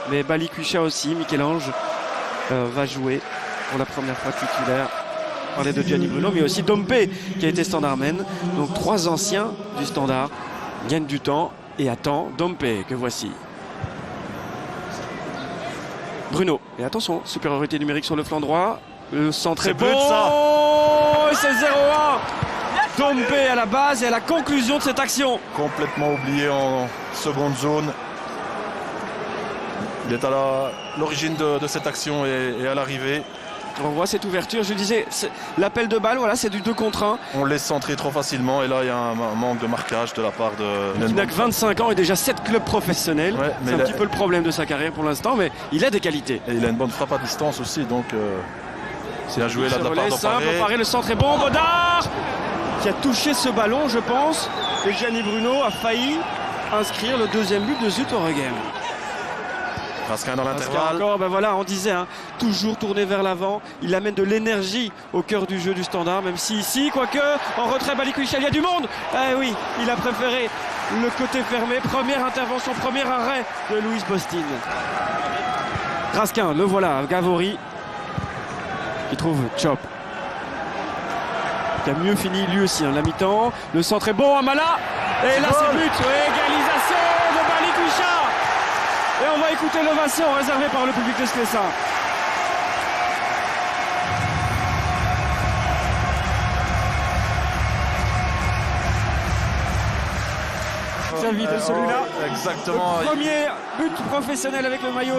Mais Balikwisha aussi, Michel-Ange va jouer pour la première fois titulaire. On parlait de Gianni Bruno, mais aussi Dompe qui a été standardman. Donc 3 anciens du Standard gagnent du temps et attend Dompe que voici. Bruno, et attention, supériorité numérique sur le flanc droit. Le centre est bon, c'est 0-1. Dompe à la base et à la conclusion de cette action. Complètement oublié en seconde zone. Il est à l'origine de cette action et à l'arrivée. On voit cette ouverture, je disais, l'appel de balle, voilà, c'est du 2 contre 1. On laisse centrer trop facilement et là il y a un manque de marquage de la part de... Il n'a que 25 ans et déjà 7 clubs professionnels. Ouais, c'est un petit peu le problème de sa carrière pour l'instant, mais il a des qualités. Et il a une bonne frappe à distance aussi, donc c'est à jouer là de la part d'Emparé. Le centre est bon, Baudard qui a touché ce ballon, je pense, et Gianni Bruno a failli inscrire le 2e but de Zulte Waregem. Raskin dans l'intervalle. Encore, ben voilà, on disait, hein, toujours tourné vers l'avant. Il amène de l'énergie au cœur du jeu du Standard, même si ici, quoique, en retrait, Balikwisha, il y a du monde. Eh oui, il a préféré le côté fermé. Première intervention, premier arrêt de Louis Bostin. Raskin, le voilà, Gavori, qui trouve Chop, qui a mieux fini lui aussi, hein, la mi-temps. Le centre est bon, Amala. Et là, c'est but. Égalisation de Balikwisha. Et on va écouter l'ovation réservée par le public de Sclessin. Vis-à-vis de celui-là. Exactement. Premier but professionnel avec le maillot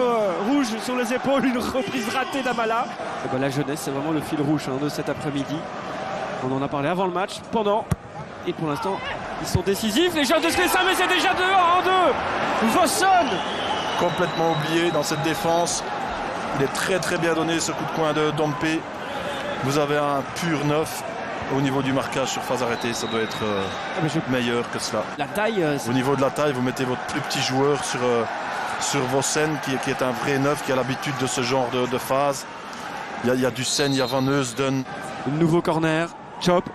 rouge sur les épaules, une reprise ratée d'Amala. Et ben, la jeunesse, c'est vraiment le fil rouge, hein, de cet après-midi. On en a parlé avant le match, pendant. Et pour l'instant, ils sont décisifs. Les jeunes de Sclessin, mais c'est déjà 2-1 en 2. Vosson. Complètement oublié dans cette défense. Il est très très bien donné ce coup de coin de Dompe. Vous avez un pur neuf au niveau du marquage sur phase arrêtée. Ça doit être meilleur que cela. La taille. Au niveau de la taille, vous mettez votre plus petit joueur sur Vossen qui est un vrai neuf, qui a l'habitude de ce genre de phase. Il y a du Sen, il y a Van Heusden. Nouveau corner. Chop.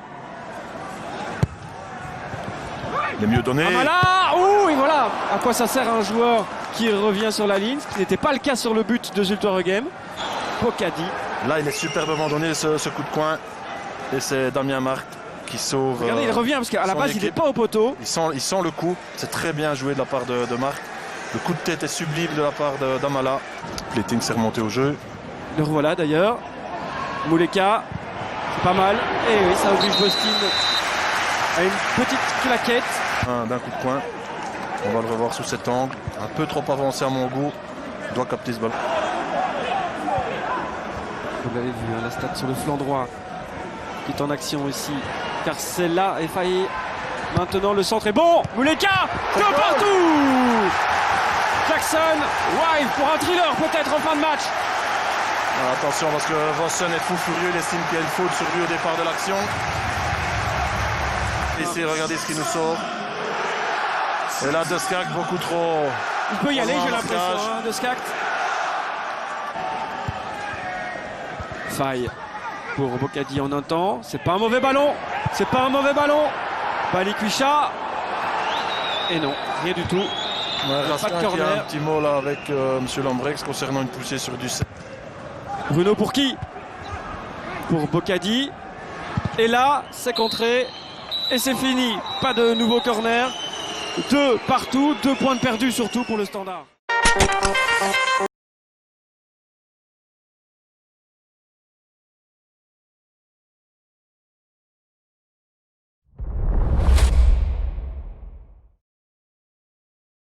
Il est mieux donné. Amala. Ouh, et voilà à quoi ça sert un joueur qui revient sur la ligne, ce qui n'était pas le cas sur le but de Zulte Waregem. Bocadi. Là, il est superbement donné ce coup de coin. Et c'est Damien Marc qui sauve. Regardez, il revient parce qu'à la base, équipe. il n'est pas au poteau. Il sent le coup. C'est très bien joué de la part de Marc. Le coup de tête est sublime de la part d'Amala. Pletting s'est remonté au jeu. Le revoilà d'ailleurs. Mouleka, c'est pas mal. Et oui, ça oblige Bostin à une petite claquette. D'un coup de coin. On va le revoir sous cet angle. Un peu trop avancé à mon goût. Il doit capter ce ballon. Vous l'avez vu, hein, la stat sur le flanc droit qui est en action ici. Carcella est failli. Maintenant le centre est bon. Mouleka, de partout. Jackson, Wild pour un thriller peut-être en fin de match. Alors, attention parce que Vossen est fou furieux. Il estime qu'il y a une faute sur lui au départ de l'action. Essayez de regarder ce qui nous sort. Et là, De Skaak, beaucoup trop. Il peut y aller, j'ai l'impression, hein, De Skaak. Faille pour Bocadi en un temps. C'est pas un mauvais ballon. C'est pas un mauvais ballon. Balikwisha. Et non, rien du tout. Pas de corner. Il y a un petit mot là avec M. Lambrex concernant une poussée sur du set. Bruno pour qui? Pour Bocadi. Et là, c'est contré. Et c'est fini. Pas de nouveau corner. 2 partout, 2 points de perdus surtout pour le Standard.